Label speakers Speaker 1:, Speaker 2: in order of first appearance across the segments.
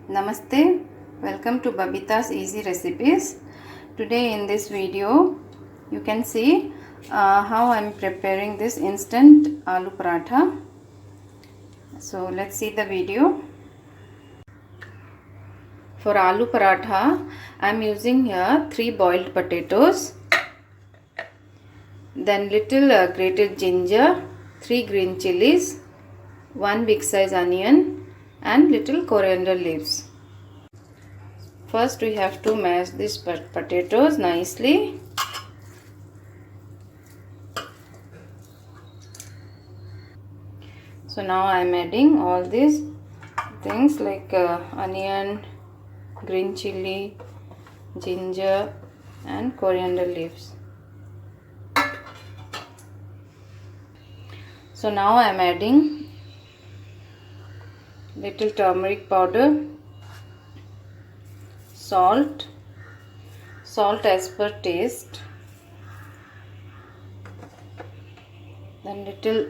Speaker 1: Namaste, welcome to Babita's Easy Recipes. Today in this video you can see how I am preparing this instant aloo paratha. So let's see the video. For aloo paratha I am using here 3 boiled potatoes, then little grated ginger, 3 green chilies, 1 big size onion and little coriander leaves. First we have to mash these potatoes nicely. So now I am adding all these things like onion, green chili, ginger and coriander leaves. So now I am adding little turmeric powder, salt as per taste, then little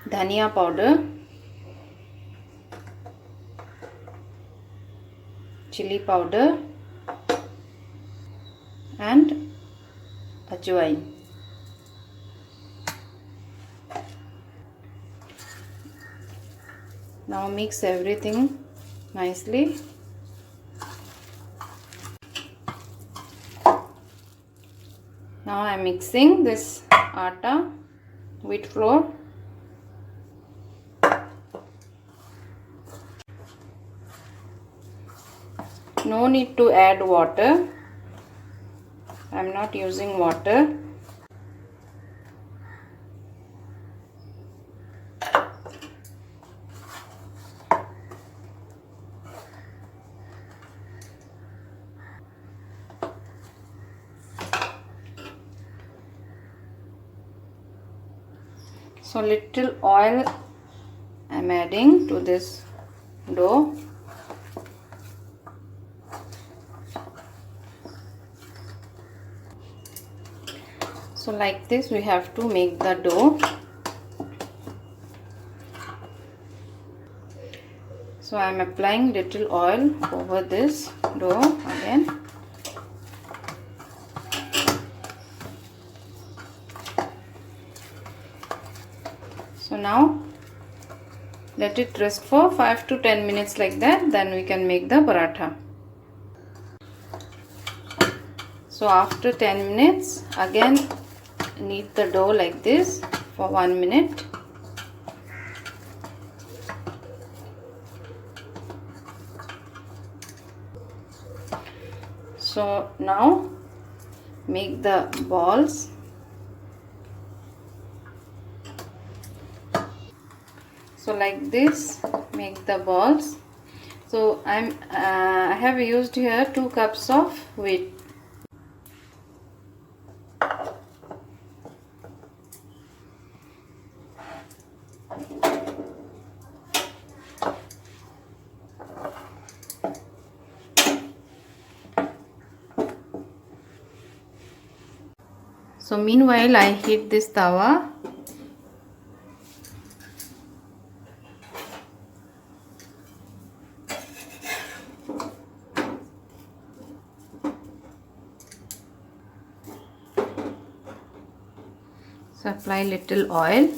Speaker 1: dhania powder, chili powder and ajwain. Now mix everything nicely. Now I am mixing this atta, wheat flour, no need to add water. I am not using water. So little oil I am adding to this dough. So like this we have to make the dough. So I am applying little oil over this dough again. So now let it rest for 5 to 10 minutes like that, then we can make the paratha. So after 10 minutes again knead the dough like this for 1 minute. So now make the balls. So like this make the balls. So I have used here 2 cups of wheat. So meanwhile I heat this tawa. So apply little oil.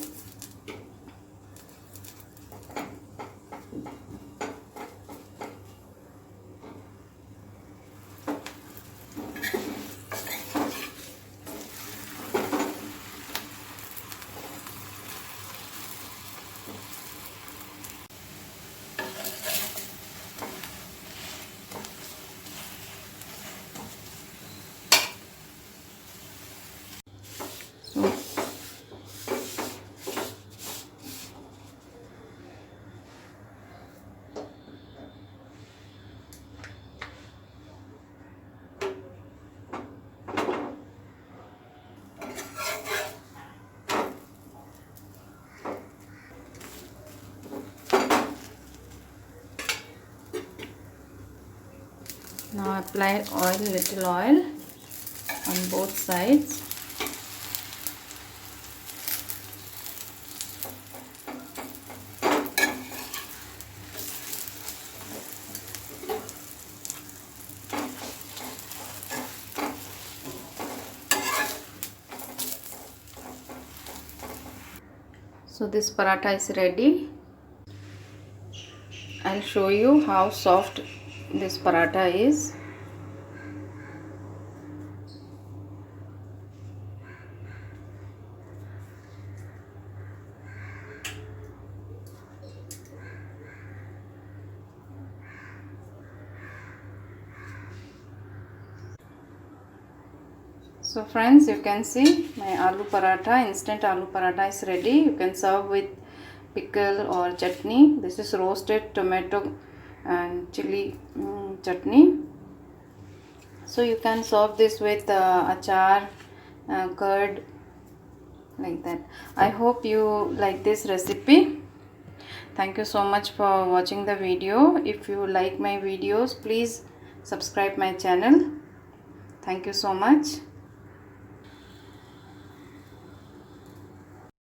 Speaker 1: Now apply little oil on both sides. So this paratha is ready. I'll show you how soft this paratha is. So friends, you can see my aloo paratha, instant aloo paratha is ready. You can serve with pickle or chutney. This is roasted tomato and chili chutney. So you can serve this with achar, curd, like that. I hope you like this recipe. Thank you so much for watching the video. If you like my videos, please subscribe my channel. Thank you so much.